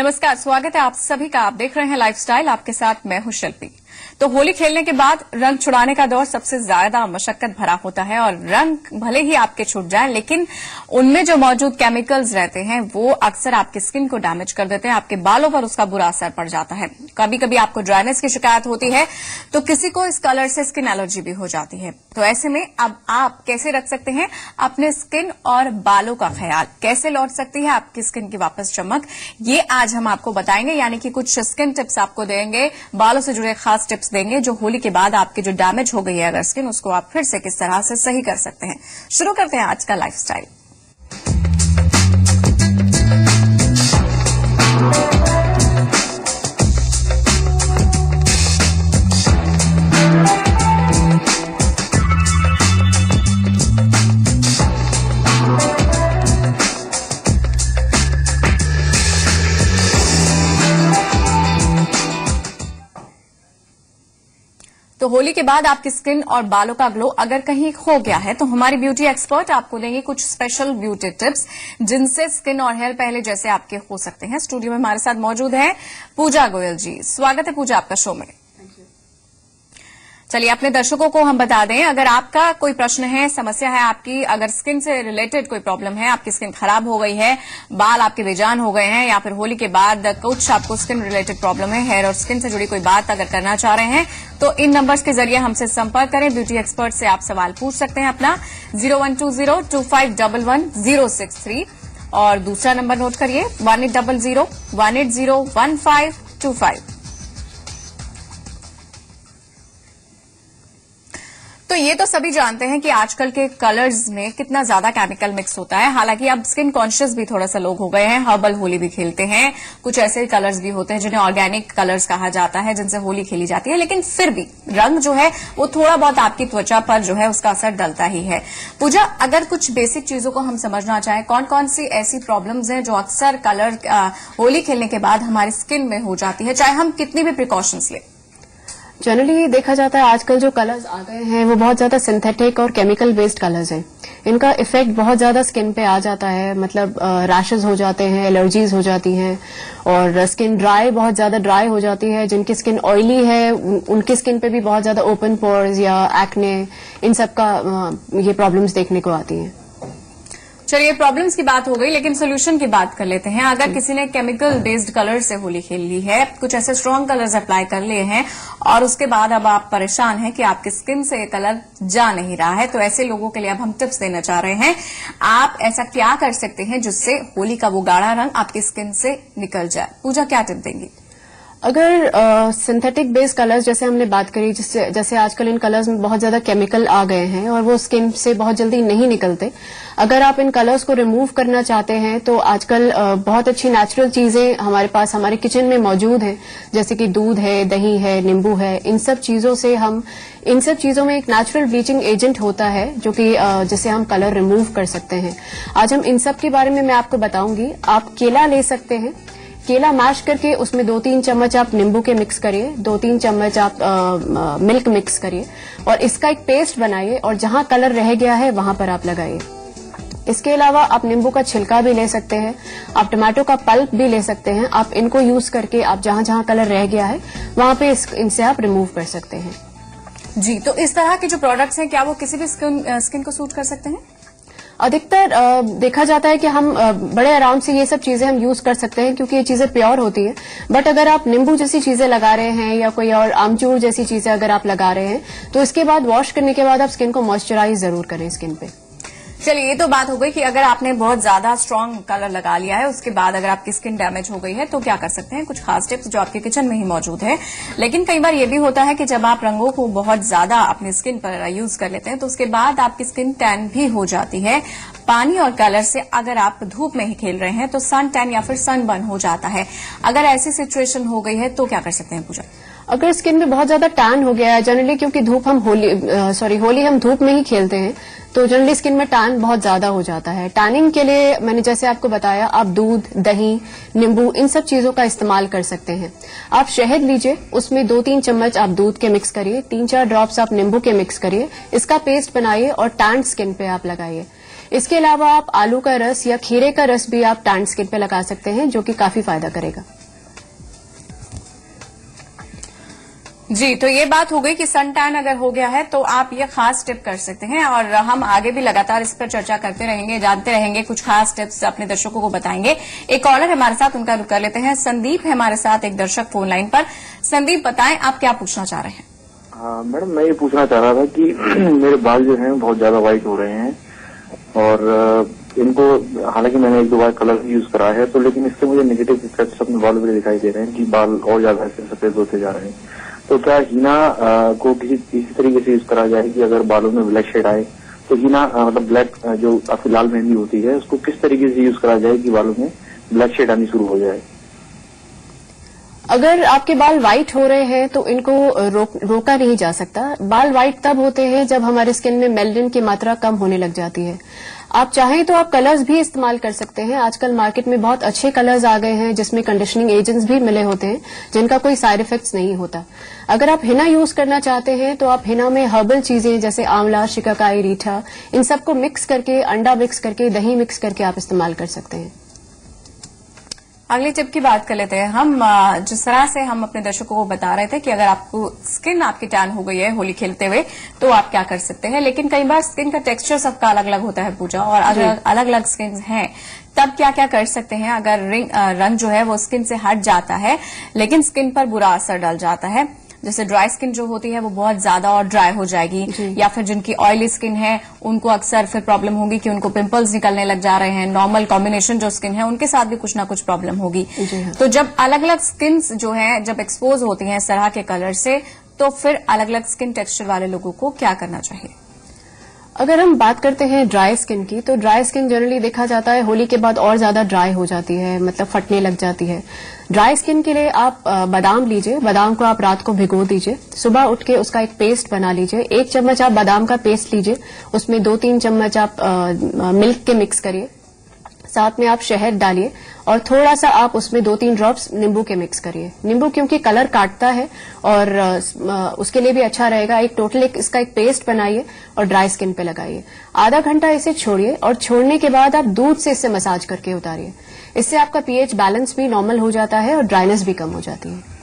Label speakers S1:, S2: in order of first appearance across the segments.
S1: नमस्कार, स्वागत है आप सभी का। आप देख रहे हैं लाइफस्टाइल, आपके साथ मैं हूं शिल्पी। तो होली खेलने के बाद रंग छुड़ाने का दौर सबसे ज्यादा मशक्कत भरा होता है और रंग भले ही आपके छूट जाएं, लेकिन उनमें जो मौजूद केमिकल्स रहते हैं वो अक्सर आपकी स्किन को डैमेज कर देते हैं, आपके बालों पर उसका बुरा असर पड़ जाता है। कभी कभी आपको ड्राइनेस की शिकायत होती है तो किसी को इस कलर से स्किन एलर्जी भी हो जाती है। तो ऐसे में अब आप कैसे रख सकते हैं अपने स्किन और बालों का ख्याल, कैसे लौट सकती है आपकी स्किन की वापस चमक, ये आज हम आपको बताएंगे। यानी कि कुछ स्किन टिप्स आपको देंगे, बालों से जुड़े खास टिप्स देंगे जो होली के बाद आपकी जो डैमेज हो गई है अगर स्किन, उसको आप फिर से किस तरह से सही कर सकते हैं। शुरू करते हैं आज का लाइफस्टाइल। तो होली के बाद आपकी स्किन और बालों का ग्लो अगर कहीं खो गया है तो हमारी ब्यूटी एक्सपर्ट आपको देंगे कुछ स्पेशल ब्यूटी टिप्स जिनसे स्किन और हेयर पहले जैसे आपके हो सकते हैं। स्टूडियो में हमारे साथ मौजूद है पूजा गोयल जी। स्वागत है पूजा आपका शो में। चलिए अपने दर्शकों को हम बता दें, अगर आपका कोई प्रश्न है, समस्या है आपकी, अगर स्किन से रिलेटेड कोई प्रॉब्लम है, आपकी स्किन खराब हो गई है, बाल आपके बेजान हो गए हैं, या फिर होली के बाद कुछ आपको स्किन रिलेटेड प्रॉब्लम है, हेयर और स्किन से जुड़ी कोई बात अगर करना चाह रहे हैं तो इन नंबर्स के जरिए हमसे संपर्क करें। ब्यूटी एक्सपर्ट से आप सवाल पूछ सकते हैं अपना 012025111063 और दूसरा नंबर नोट करिए 1800-180-1525। तो ये तो सभी जानते हैं कि आजकल के कलर्स में कितना ज्यादा केमिकल मिक्स होता है। हालांकि अब स्किन कॉन्शियस भी थोड़ा सा लोग हो गए हैं, हर्बल होली भी खेलते हैं। कुछ ऐसे कलर्स भी होते हैं जिन्हें ऑर्गेनिक कलर्स कहा जाता है, जिनसे होली खेली जाती है, लेकिन फिर भी रंग जो है वो थोड़ा बहुत आपकी त्वचा पर जो है उसका असर डलता ही है। पूजा, अगर कुछ बेसिक चीजों को हम समझना चाहें, कौन कौन सी ऐसी प्रॉब्लम्स हैं जो अक्सर कलर होली खेलने के बाद हमारी स्किन में हो जाती है, चाहे हम कितनी भी प्रिकॉशंस लें?
S2: जनरली देखा जाता है आजकल जो कलर्स आ गए हैं वो बहुत ज्यादा सिंथेटिक और केमिकल बेस्ड कलर्स हैं। इनका इफेक्ट बहुत ज्यादा स्किन पे आ जाता है, मतलब रैशेज हो जाते हैं, एलर्जीज हो जाती हैं और स्किन बहुत ज्यादा ड्राई हो जाती है। जिनकी स्किन ऑयली है उनकी स्किन पे भी बहुत ज्यादा ओपन पोर्स या एक्ने, इन सब का ये प्रॉब्लम्स देखने को आती हैं।
S1: चलिए, प्रॉब्लम्स की बात हो गई, लेकिन सोल्यूशन की बात कर लेते हैं। अगर किसी ने केमिकल बेस्ड कलर से होली खेल ली है, कुछ ऐसे स्ट्रॉन्ग कलर्स अप्लाई कर लिए हैं और उसके बाद अब आप परेशान हैं कि आपकी स्किन से कलर जा नहीं रहा है, तो ऐसे लोगों के लिए अब हम टिप्स देना चाह रहे हैं। आप ऐसा क्या कर सकते हैं जिससे होली का वो गाढ़ा रंग आपकी स्किन से निकल जाए? पूजा, क्या टिप देंगी?
S2: अगर सिंथेटिक बेस्ड कलर्स जैसे हमने बात करी, जैसे आजकल इन कलर्स में बहुत ज्यादा केमिकल आ गए हैं और वो स्किन से बहुत जल्दी नहीं निकलते। अगर आप इन कलर्स को रिमूव करना चाहते हैं तो आजकल बहुत अच्छी नेचुरल चीजें हमारे पास हमारे किचन में मौजूद हैं, जैसे कि दूध है, दही है, नींबू है। इन सब चीजों में एक नेचुरल ब्लीचिंग एजेंट होता है जो कि जिससे हम कलर रिमूव कर सकते हैं। आज हम इन सब के बारे में मैं आपको बताऊंगी। आप केला ले सकते हैं, केला मैश करके उसमें 2-3 चम्मच आप नींबू के मिक्स करिए, 2-3 चम्मच आप मिल्क मिक्स करिए और इसका एक पेस्ट बनाइए और जहां कलर रह गया है वहां पर आप लगाइए। इसके अलावा आप नींबू का छिलका भी ले सकते हैं, आप टमाटो का पल्प भी ले सकते हैं। आप इनको यूज करके आप जहां जहां कलर रह गया है वहां पे इनसे आप रिमूव कर सकते हैं।
S1: जी, तो इस तरह के जो प्रोडक्ट्स हैं क्या वो किसी भी स्किन को सूट कर सकते हैं?
S2: अधिकतर देखा जाता है कि हम बड़े आराम से ये सब चीजें हम यूज कर सकते हैं क्योंकि ये चीजें प्योर होती है। बट अगर आप नींबू जैसी चीजें लगा रहे हैं या कोई और आमचूर जैसी चीजें अगर आप लगा रहे हैं तो इसके बाद वॉश करने के बाद आप स्किन को मॉइस्चराइज जरूर करें स्किन पे।
S1: चलिए, ये तो बात हो गई कि अगर आपने बहुत ज्यादा स्ट्रॉन्ग कलर लगा लिया है, उसके बाद अगर आपकी स्किन डैमेज हो गई है तो क्या कर सकते हैं। कुछ खास टिप्स जो आपके किचन में ही मौजूद है। लेकिन कई बार ये भी होता है कि जब आप रंगों को बहुत ज्यादा अपनी स्किन पर यूज कर लेते हैं तो उसके बाद आपकी स्किन टैन भी हो जाती है। पानी और कलर से अगर आप धूप में ही खेल रहे हैं तो सन टैन या फिर सन बर्न हो जाता है। अगर ऐसी सिचुएशन हो गई है तो क्या कर सकते हैं पूजा?
S2: अगर स्किन में बहुत ज्यादा टैन हो गया है, जनरली क्योंकि होली हम धूप में ही खेलते हैं तो जनरली स्किन में टैन बहुत ज्यादा हो जाता है। टैनिंग के लिए मैंने जैसे आपको बताया, आप दूध, दही, नींबू इन सब चीजों का इस्तेमाल कर सकते हैं। आप शहद लीजिए, उसमें 2-3 चम्मच आप दूध के मिक्स करिए, 3-4 ड्रॉप्स आप नींबू के मिक्स करिए, इसका पेस्ट बनाइए और टैन स्किन पे आप लगाइए। इसके अलावा आप आलू का रस या खीरे का रस भी आप टैन स्किन पे लगा सकते हैं, जो कि काफी फायदा करेगा।
S1: जी, तो ये बात हो गई कि सन टैन अगर हो गया है तो आप ये खास टिप कर सकते हैं, और हम आगे भी लगातार इस पर चर्चा करते रहेंगे, जानते रहेंगे, कुछ खास टिप्स अपने दर्शकों को बताएंगे। एक कॉलर हमारे साथ, उनका रुख कर लेते हैं। संदीप है हमारे साथ, एक दर्शक फोन लाइन पर। संदीप, बताएं आप क्या पूछना चाह रहे हैं?
S3: हाँ मैडम, मैं ये पूछना चाह रहा था कि मेरे बाल जो हैं बहुत ज्यादा व्हाइट हो रहे हैं, और इनको हालांकि मैंने 1-2 बार कलर यूज करा है, तो लेकिन इससे मुझे नेगेटिव इफेक्ट्स अपने बालों पर दिखाई दे रहे हैं कि बाल और ज्यादा सफेद होते जा रहे हैं। तो क्या हीना को किसी तरीके से यूज करा जाए कि अगर बालों में ब्लैक शेड आए तो हीना मतलब ब्लैक जो आपकी लाल मेहंदी होती है उसको किस तरीके से यूज करा जाए कि बालों में ब्लैक शेड आनी शुरू हो जाए?
S2: अगर आपके बाल व्हाइट हो रहे हैं तो इनको रोका नहीं जा सकता। बाल व्हाइट तब होते हैं जब हमारे स्किन में मेलानिन की मात्रा कम होने लग जाती है। आप चाहें तो आप कलर्स भी इस्तेमाल कर सकते हैं। आजकल मार्केट में बहुत अच्छे कलर्स आ गए हैं जिसमें कंडीशनिंग एजेंट्स भी मिले होते हैं, जिनका कोई साइड इफेक्ट्स नहीं होता। अगर आप हिना यूज करना चाहते हैं तो आप हिना में हर्बल चीजें जैसे आंवला, शिकाकाई, रीठा, इन सबको मिक्स करके, अंडा मिक्स करके, दही मिक्स करके आप इस्तेमाल कर सकते हैं।
S1: अगली टिप की बात कर लेते हैं हम। जिस तरह से हम अपने दर्शकों को बता रहे थे कि अगर आपको स्किन आपकी टैन हो गई है होली खेलते हुए तो आप क्या कर सकते हैं, लेकिन कई बार स्किन का टेक्सचर सबका अलग अलग होता है पूजा, और अगर अलग अलग स्किन हैं तब क्या क्या कर सकते हैं अगर रंग जो है वो स्किन से हट जाता है लेकिन स्किन पर बुरा असर डाल जाता है? जैसे ड्राई स्किन जो होती है वो बहुत ज्यादा और ड्राई हो जाएगी, या फिर जिनकी ऑयली स्किन है उनको अक्सर फिर प्रॉब्लम होगी कि उनको पिंपल्स निकलने लग जा रहे हैं। नॉर्मल कॉम्बिनेशन जो स्किन है उनके साथ भी कुछ ना कुछ प्रॉब्लम होगी। तो जब अलग अलग स्किन जो है जब एक्सपोज होती हैं इस तरह के कलर से, तो फिर अलग अलग स्किन टेक्सचर वाले लोगों को क्या करना चाहिए?
S2: अगर हम बात करते हैं ड्राई स्किन की, तो ड्राई स्किन जनरली देखा जाता है होली के बाद और ज्यादा ड्राई हो जाती है, मतलब फटने लग जाती है। ड्राई स्किन के लिए आप बादाम लीजिए, बादाम को आप रात को भिगो दीजिए, सुबह उठ के उसका एक पेस्ट बना लीजिए। 1 चम्मच आप बादाम का पेस्ट लीजिए, उसमें 2-3 चम्मच आप मिल्क के मिक्स करिए, साथ में आप शहद डालिए, और थोड़ा सा आप उसमें 2-3 ड्रॉप्स नींबू के मिक्स करिए। नींबू क्योंकि कलर काटता है और उसके लिए भी अच्छा रहेगा। इसका एक पेस्ट बनाइए और ड्राई स्किन पे लगाइए। आधा घंटा इसे छोड़िए, और छोड़ने के बाद आप दूध से इसे मसाज करके उतारिए। इससे आपका पीएच बैलेंस भी नॉर्मल हो जाता है और ड्राइनेस भी कम हो जाती है।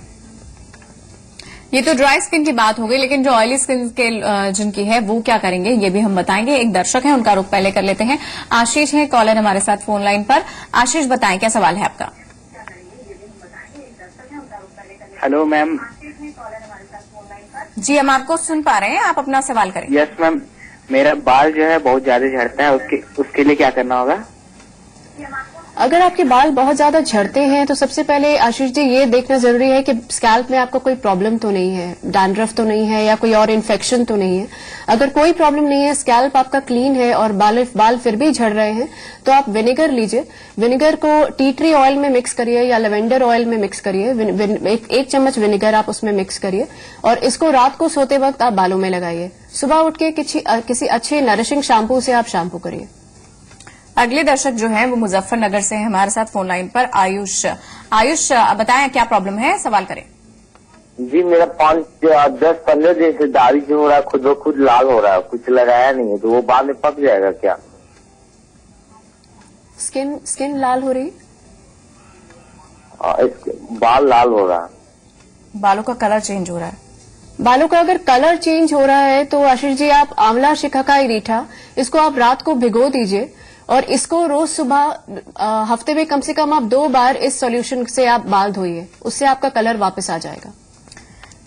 S1: ये तो ड्राई स्किन की बात हो गई, लेकिन जो ऑयली स्किन के जिनकी है वो क्या करेंगे ये भी हम बताएंगे। एक दर्शक है, उनका रुख पहले कर लेते हैं। आशीष है कॉलर हमारे साथ फोन लाइन पर। आशीष, बताएं क्या सवाल है आपका?
S4: Hello ma'am.
S1: जी, हम आपको सुन पा रहे हैं, आप अपना सवाल करें।
S4: यस मैम, मेरा बाल जो है बहुत ज्यादा झड़ता है, उसके लिए क्या करना होगा?
S2: अगर आपके बाल बहुत ज्यादा झड़ते हैं तो सबसे पहले आशीष जी ये देखना जरूरी है कि स्कैल्प में आपका कोई प्रॉब्लम तो नहीं है, डैंड्रफ तो नहीं है, या कोई और इन्फेक्शन तो नहीं है। अगर कोई प्रॉब्लम नहीं है, स्कैल्प आपका क्लीन है और बाल फिर भी झड़ रहे हैं, तो आप विनेगर लीजिए। विनेगर को टी ट्री ऑयल में मिक्स करिए या लेवेंडर ऑयल में मिक्स करिए। 1 चम्मच विनेगर आप उसमें मिक्स करिए, और इसको रात को सोते वक्त आप बालों में लगाइए। सुबह उठ के किसी अच्छे नरिशिंग शैम्पू से आप शैम्पू करिए।
S1: अगले दर्शक जो हैं वो मुजफ्फरनगर से हैं हमारे साथ फोन लाइन पर। आयुष, बताएं क्या प्रॉब्लम है, सवाल करें।
S5: जी, मेरा 10-15 दिन से दाढ़ी जो हो रहा है खुद ब खुद लाल हो रहा है, कुछ लगाया नहीं है, तो वो बाद में पक जाएगा क्या?
S2: स्किन लाल हो रही?
S5: बाल लाल हो रहा है।
S1: बालों का कलर चेंज हो रहा है?
S2: बालों का अगर कलर चेंज हो रहा है तो आशीष जी आप आंवला, शिकाकाई, रीठा, इसको आप रात को भिगो दीजिए, और इसको रोज सुबह हफ्ते में कम से कम आप 2 बार इस सॉल्यूशन से आप बाल धोइए, उससे आपका कलर वापस आ जाएगा।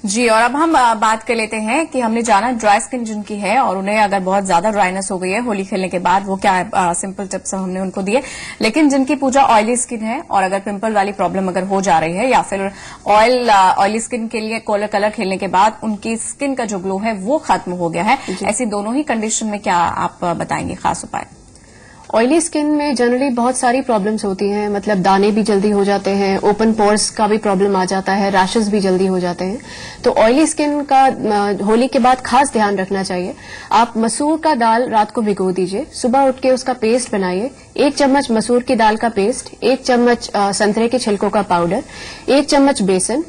S1: जी, और अब हम बात कर लेते हैं कि हमने जाना ड्राई स्किन जिनकी है और उन्हें अगर बहुत ज्यादा ड्राइनेस हो गई है होली खेलने के बाद, वो क्या सिंपल टिप्स हमने उनको दिए। लेकिन जिनकी पूजा ऑयली स्किन है और अगर पिंपल वाली प्रॉब्लम अगर हो जा रही है, या फिर ऑयली स्किन के लिए कलर खेलने के बाद उनकी स्किन का जो ग्लो है वो खत्म हो गया है, ऐसी दोनों ही कंडीशन में क्या आप बताएंगे खास उपाय?
S2: ऑयली स्किन में जनरली बहुत सारी प्रॉब्लम्स होती हैं, मतलब दाने भी जल्दी हो जाते हैं, ओपन पोर्स का भी प्रॉब्लम आ जाता है, रैशेस भी जल्दी हो जाते हैं। तो ऑयली स्किन का होली के बाद खास ध्यान रखना चाहिए। आप मसूर का दाल रात को भिगो दीजिए, सुबह उठ के उसका पेस्ट बनाइए। 1 चम्मच मसूर की दाल का पेस्ट, 1 चम्मच संतरे के छिलकों का पाउडर, 1 चम्मच बेसन,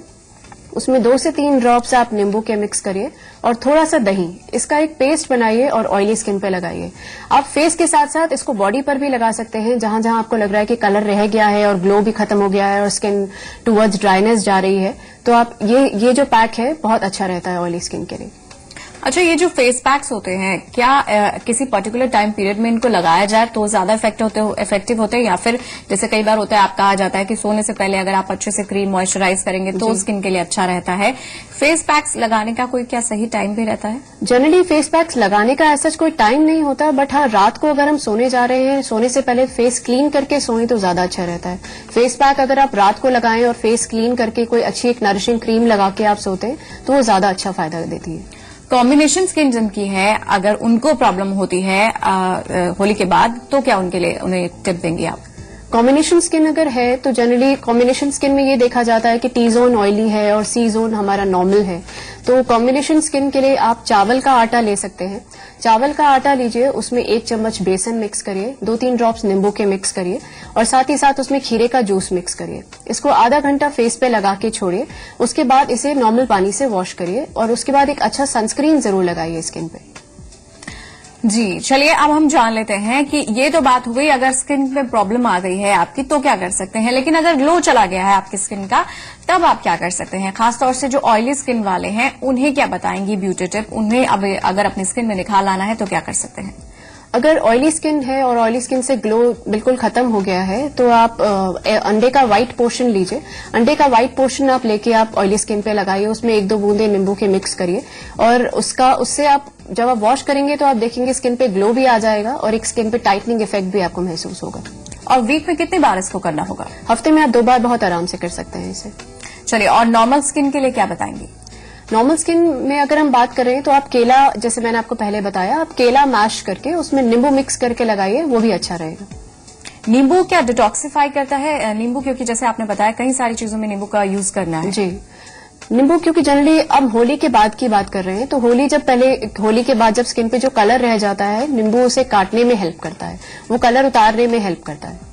S2: उसमें 2 से 3 ड्रॉप्स आप नींबू के मिक्स करिए और थोड़ा सा दही, इसका एक पेस्ट बनाइए और ऑयली स्किन पे लगाइए। आप फेस के साथ साथ इसको बॉडी पर भी लगा सकते हैं, जहां जहां आपको लग रहा है कि कलर रह गया है और ग्लो भी खत्म हो गया है और स्किन टुवर्ड्स ड्राइनेस जा रही है, तो आप ये जो पैक है बहुत अच्छा रहता है ऑयली स्किन के लिए।
S1: अच्छा, ये जो फेस पैक्स होते हैं, क्या किसी पर्टिकुलर टाइम पीरियड में इनको लगाया जाए तो ज्यादा इफेक्टिव होते हैं, या फिर जैसे कई बार होता है, आप कहा जाता है कि सोने से पहले अगर आप अच्छे से क्रीम मॉइस्चराइज करेंगे तो स्किन के लिए अच्छा रहता है। फेस पैक्स लगाने का कोई क्या सही टाइम भी रहता है?
S2: जनरली फेस पैक्स लगाने का ऐसा कोई टाइम नहीं होता, बट हाँ, रात को अगर हम सोने जा रहे हैं, सोने से पहले फेस क्लीन करके सोए तो ज्यादा अच्छा रहता है। फेस पैक अगर आप रात को लगाएं और फेस क्लीन करके कोई अच्छी एक नरिशिंग क्रीम लगा के आप सोते हैं तो वो ज्यादा अच्छा फायदा देती है।
S1: कॉम्बिनेशन स्किन जिनकी है, अगर उनको प्रॉब्लम होती है होली के बाद, तो क्या उनके लिए उन्हें टिप देंगे आप?
S2: कॉम्बिनेशन स्किन अगर है तो जनरली कॉम्बिनेशन स्किन में ये देखा जाता है कि टी जोन ऑयली है और सी जोन हमारा नॉर्मल है, तो कॉम्बिनेशन स्किन के लिए आप चावल का आटा ले सकते हैं। चावल का आटा लीजिए, उसमें 1 चम्मच बेसन मिक्स करिए, 2-3 ड्रॉप्स नींबू के मिक्स करिए और साथ ही साथ उसमें खीरे का जूस मिक्स करिए। इसको आधा घंटा फेस पे लगा के छोड़िए, उसके बाद इसे नॉर्मल पानी से वॉश करिए और उसके बाद एक अच्छा सनस्क्रीन जरूर लगाइए स्किन पे।
S1: जी, चलिए अब हम जान लेते हैं कि ये तो बात हो गई, अगर स्किन में प्रॉब्लम आ गई है आपकी तो क्या कर सकते हैं, लेकिन अगर ग्लो चला गया है आपकी स्किन का तब आप क्या कर सकते हैं? खासतौर से जो ऑयली स्किन वाले हैं उन्हें क्या बताएंगी ब्यूटी टिप? उन्हें अब अगर अपनी स्किन में निखार लाना है तो क्या कर सकते हैं?
S2: अगर ऑयली स्किन है और ऑयली स्किन से ग्लो बिल्कुल खत्म हो गया है तो आप अंडे का व्हाइट पोर्शन लीजिए। अंडे का व्हाइट पोर्शन आप लेके आप ऑयली स्किन पे लगाइए, उसमें 1-2 बूंदे नींबू के मिक्स करिए और उससे आप जब आप वॉश करेंगे तो आप देखेंगे स्किन पे ग्लो भी आ जाएगा और एक स्किन पे टाइटनिंग इफेक्ट भी आपको महसूस होगा।
S1: और वीक में कितनी बार इसको करना होगा?
S2: हफ्ते में आप 2 बार बहुत आराम से कर सकते हैं इसे।
S1: चलिए, और नॉर्मल स्किन के लिए क्या बताएंगे?
S2: नॉर्मल स्किन में अगर हम बात करें तो आप केला, जैसे मैंने आपको पहले बताया, आप केला मैश करके उसमें नींबू मिक्स करके लगाइए, वो भी अच्छा रहेगा।
S1: नींबू क्या डिटॉक्सिफाई करता है? नींबू, क्योंकि जैसे आपने बताया कई सारी चीजों में नींबू का यूज करना है।
S2: जी, नींबू क्योंकि जनरली अब होली के बाद की बात कर रहे हैं, तो होली के बाद जब स्किन पे जो कलर रह जाता है, नींबू उसे काटने में हेल्प करता है, वो कलर उतारने में हेल्प करता है।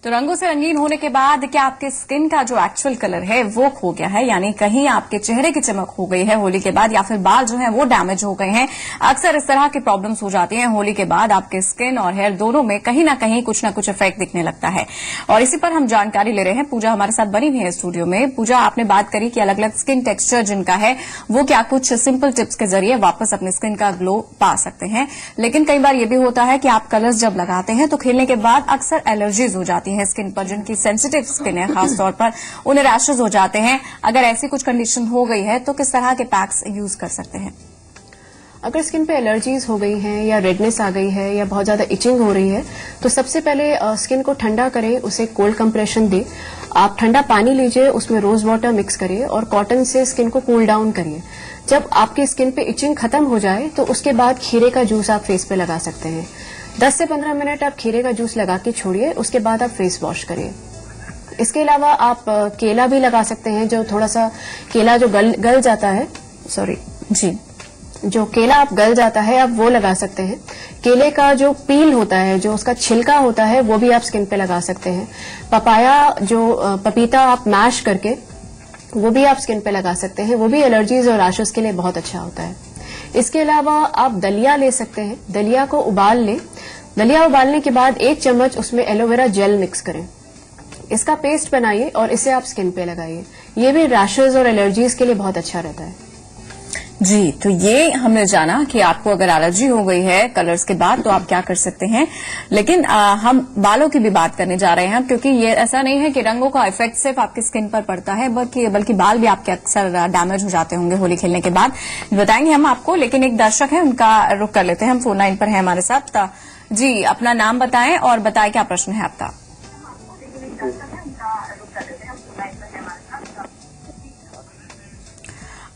S1: तो रंगों से रंगीन होने के बाद क्या आपके स्किन का जो एक्चुअल कलर है वो खो गया है, यानी कहीं आपके चेहरे की चमक हो गई है होली के बाद, या फिर बाल जो हैं वो डैमेज हो गए हैं? अक्सर इस तरह की प्रॉब्लम्स हो जाती हैं होली के बाद, आपके स्किन और हेयर दोनों में कहीं ना कहीं कुछ ना कुछ इफेक्ट दिखने लगता है। और इसी पर हम जानकारी ले रहे हैं, पूजा हमारे साथ बनी हुई है स्टूडियो में। पूजा, आपने बात करी कि अलग अलग स्किन टेक्सचर जिनका है वो क्या कुछ सिंपल टिप्स के जरिए वापस अपनी स्किन का ग्लो पा सकते हैं, लेकिन कई बार ये भी होता है कि आप कलर्स जब लगाते हैं तो खेलने के बाद अक्सर एलर्जीज हो जाती है स्किन पर। जिनकी सेंसिटिव स्किन है खासतौर पर, उन्हें रैशेज हो जाते हैं। अगर ऐसी कुछ कंडीशन हो गई है तो किस तरह के पैक्स यूज कर सकते हैं?
S2: अगर स्किन पे एलर्जीज हो गई हैं या रेडनेस आ गई है या बहुत ज्यादा इचिंग हो रही है तो सबसे पहले स्किन को ठंडा करें, उसे कोल्ड कंप्रेशन दें। आप ठंडा पानी लीजिए, उसमें रोज वाटर मिक्स करिए और कॉटन से स्किन को कूल डाउन करिए। जब आपकी स्किन पे इचिंग खत्म हो जाए तो उसके बाद खीरे का जूस आप फेस पे लगा सकते हैं। 10 से 15 मिनट आप खीरे का जूस लगा के छोड़िए, उसके बाद आप फेस वॉश करिए। इसके अलावा आप केला भी लगा सकते हैं, जो थोड़ा सा केला जो गल जाता है, जो केला आप गल जाता है आप वो लगा सकते हैं। केले का जो पील होता है, जो उसका छिलका होता है, वो भी आप स्किन पे लगा सकते हैं। पपीता आप मैश करके वो भी आप स्किन पे लगा सकते हैं, वो भी एलर्जीज और रैशेस के लिए बहुत अच्छा होता है। इसके अलावा आप दलिया ले सकते हैं, दलिया को उबाल लें। दलिया उबालने के बाद 1 चम्मच उसमें एलोवेरा जेल मिक्स करें, इसका पेस्ट बनाइए और इसे आप स्किन पे लगाइए। ये भी रैशेज और एलर्जीज के लिए बहुत अच्छा रहता है।
S1: जी, तो ये हमने जाना कि आपको अगर एलर्जी हो गई है कलर्स के बाद तो आप क्या कर सकते हैं, लेकिन हम बालों की भी बात करने जा रहे हैं, क्योंकि ये ऐसा नहीं है कि रंगों का इफेक्ट सिर्फ आपकी स्किन पर पड़ता है, बल्कि बाल भी आपके अक्सर डैमेज हो जाते होंगे होली खेलने के बाद। बताएंगे हम आपको, लेकिन एक दर्शक है, उनका रुख कर लेते हैं। हम फोन लाइन पर हैं हमारे साथ। जी, अपना नाम बताएं और बताएं क्या प्रश्न है आपका।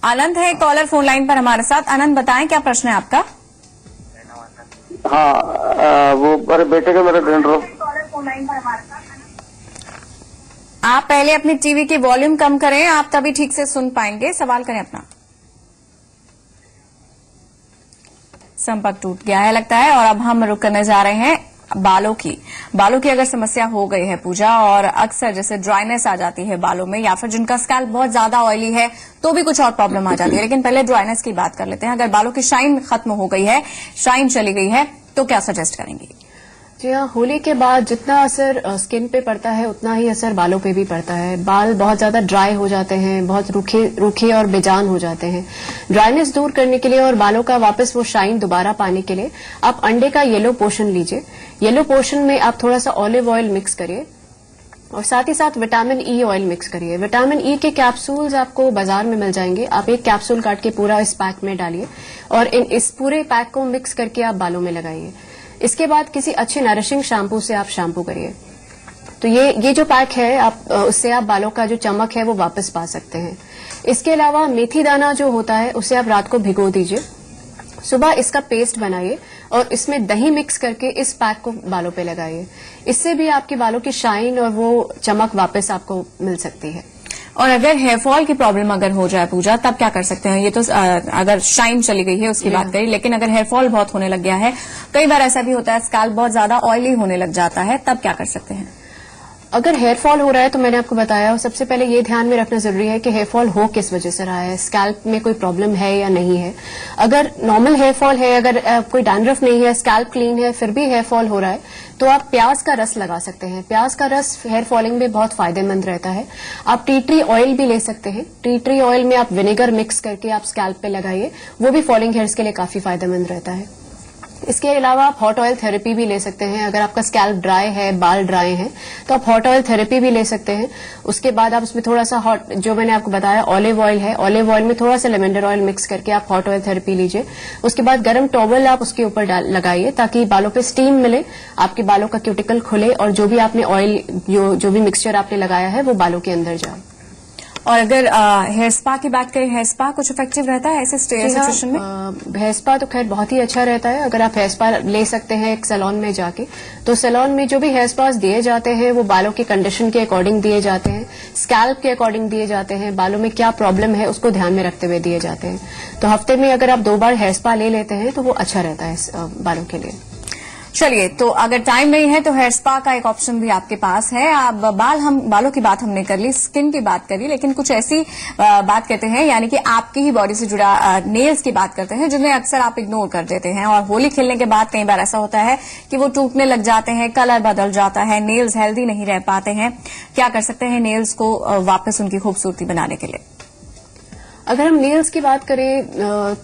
S1: आनंद है कॉलर फोन लाइन पर हमारे साथ। आनंद, बताएं क्या प्रश्न है आपका।
S5: हाँ, वो मेरे बेटे का मेरा डेंड्रफ।
S1: आप पहले अपनी टीवी की वॉल्यूम कम करें, आप तभी ठीक से सुन पाएंगे। सवाल करें अपना। संपर्क टूट गया है लगता है, और अब हम रुक करने जा रहे हैं बालों की अगर समस्या हो गई है पूजा, और अक्सर जैसे ड्राइनेस आ जाती है बालों में, या फिर जिनका स्कैल्प बहुत ज्यादा ऑयली है तो भी कुछ और प्रॉब्लम आ जाती है, लेकिन पहले ड्राइनेस की बात कर लेते हैं। अगर बालों की शाइन खत्म हो गई है, शाइन चली गई है, तो क्या सजेस्ट करेंगी?
S2: जी हाँ, होली के बाद जितना असर स्किन पे पड़ता है उतना ही असर बालों पे भी पड़ता है। बाल बहुत ज्यादा ड्राई हो जाते हैं, बहुत रूखे और बेजान हो जाते हैं। ड्राइनेस दूर करने के लिए और बालों का वापस वो शाइन दोबारा पाने के लिए आप अंडे का येलो पोर्शन लीजिए। येलो पोर्शन में आप थोड़ा सा ऑलिव ऑयल मिक्स करिए और साथ ही साथ विटामिन ई ऑयल मिक्स करिए। विटामिन ई के कैप्सूल्स आपको बाजार में मिल जाएंगे, आप एक कैप्सूल काट के पूरा इस पैक में डालिए और इस पूरे पैक को मिक्स करके आप बालों में लगाइए। इसके बाद किसी अच्छे नरिशिंग शैम्पू से आप शैम्पू करिए। तो ये जो पैक है, आप उससे आप बालों का जो चमक है वो वापस पा सकते हैं। इसके अलावा मेथी दाना जो होता है उसे आप रात को भिगो दीजिए, सुबह इसका पेस्ट बनाइए और इसमें दही मिक्स करके इस पैक को बालों पे लगाइए। इससे भी आपके बालों की शाइन और वो चमक वापस आपको मिल सकती है।
S1: और अगर हेयर फॉल की प्रॉब्लम अगर हो जाए पूजा, तब क्या कर सकते हैं? ये तो अगर शाइन चली गई है उसकी बात करी, लेकिन अगर हेयर फॉल बहुत होने लग गया है, कई बार ऐसा भी होता है स्कैल्प बहुत ज्यादा ऑयली होने लग जाता है, तब क्या कर सकते हैं?
S2: अगर हेयर फॉल हो रहा है तो मैंने आपको बताया, सबसे पहले ये ध्यान में रखना जरूरी है कि हेयर फॉल हो किस वजह से रहा है, स्कैल्प में कोई प्रॉब्लम है या नहीं है। अगर नॉर्मल हेयर फॉल है, अगर कोई डैंड्रफ नहीं है, स्कैल्प क्लीन है, फिर भी हेयर फॉल हो रहा है, तो आप प्याज का रस लगा सकते हैं। प्याज का रस हेयर फॉलिंग में बहुत फायदेमंद रहता है। आप टी ट्री ऑयल भी ले सकते हैं। टी ट्री ऑयल में आप विनेगर मिक्स करके आप स्कैल्प पे लगाइए, वो भी फॉलिंग हेयर्स के लिए काफी फायदेमंद रहता है। इसके अलावा आप हॉट ऑयल थेरेपी भी ले सकते हैं। अगर आपका स्कैल्प ड्राई है, बाल ड्राई हैं, तो आप हॉट ऑयल थेरेपी भी ले सकते हैं। उसके बाद आप उसमें थोड़ा सा हॉट, जो मैंने आपको बताया ऑलिव ऑयल है, ऑलिव ऑयल में थोड़ा सा लेवेंडर ऑयल मिक्स करके आप हॉट ऑयल थेरेपी लीजिए। उसके बाद गर्म टॉवल आप उसके ऊपर लगाइए ताकि बालों पे स्टीम मिले, आपके बालों का क्यूटिकल खुले और जो भी आपने ऑयल, जो भी मिक्सचर आपने लगाया है वो बालों के अंदर जाए।
S1: और अगर हेयर स्पा की बात करें, हेयर स्पा कुछ इफेक्टिव रहता है ऐसे सिचुएशन में?
S2: हेयर स्पा तो खैर बहुत ही अच्छा रहता है। अगर आप हेयर स्पा ले सकते हैं एक सैलून में जाके, तो सैलून में जो भी हेयर स्पास दिए जाते हैं वो बालों की कंडीशन के अकॉर्डिंग दिए जाते हैं, स्कैल्प के अकॉर्डिंग दिए जाते हैं, बालों में क्या प्रॉब्लम है उसको ध्यान में रखते हुए दिए जाते हैं। तो हफ्ते में अगर आप 2 बार हेयर स्पा ले लेते हैं तो वो अच्छा रहता है बालों के लिए।
S1: चलिए, तो अगर टाइम नहीं है तो हेयर स्पा का एक ऑप्शन भी आपके पास है। आप बालों की बात हमने कर ली, स्किन की बात करी, लेकिन कुछ ऐसी बात करते हैं, यानी कि आपकी ही बॉडी से जुड़ा नेल्स की बात करते हैं, जिन्हें अक्सर आप इग्नोर कर देते हैं। और होली खेलने के बाद कई बार ऐसा होता है कि वो टूटने लग जाते हैं, कलर बदल जाता है, नेल्स हेल्दी नहीं रह पाते हैं। क्या कर सकते हैं नेल्स को वापस उनकी खूबसूरती बनाने के लिए?
S2: अगर हम नेल्स की बात करें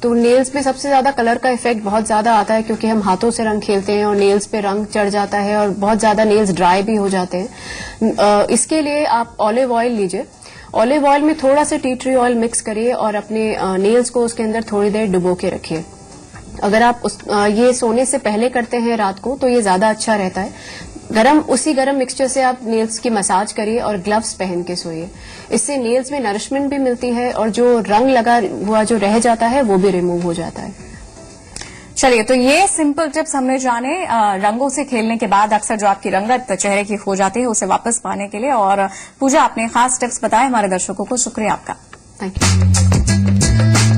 S2: तो नेल्स में सबसे ज्यादा कलर का इफेक्ट बहुत ज्यादा आता है, क्योंकि हम हाथों से रंग खेलते हैं और नेल्स पे रंग चढ़ जाता है और बहुत ज्यादा नेल्स ड्राई भी हो जाते हैं। इसके लिए आप ऑलिव ऑयल लीजिए। ऑलिव ऑयल में थोड़ा सा टी ट्री ऑयल मिक्स करिए और अपने नेल्स को उसके अंदर थोड़ी देर डुबो के रखिए। अगर आप ये सोने से पहले करते हैं रात को तो ये ज्यादा अच्छा रहता है। उसी गरम मिक्सचर से आप नेल्स की मसाज करिए और ग्लव्स पहन के सोइए। इससे नेल्स में नरिशमेंट भी मिलती है और जो रंग लगा हुआ जो रह जाता है वो भी रिमूव हो जाता है।
S1: चलिए, तो ये सिंपल टिप्स हमने जाने रंगों से खेलने के बाद अक्सर जो आपकी रंगत चेहरे की खो जाती है उसे वापस पाने के लिए। और पूजा, आपने खास टिप्स बताए हमारे दर्शकों को, शुक्रिया आपका।
S2: Thank you.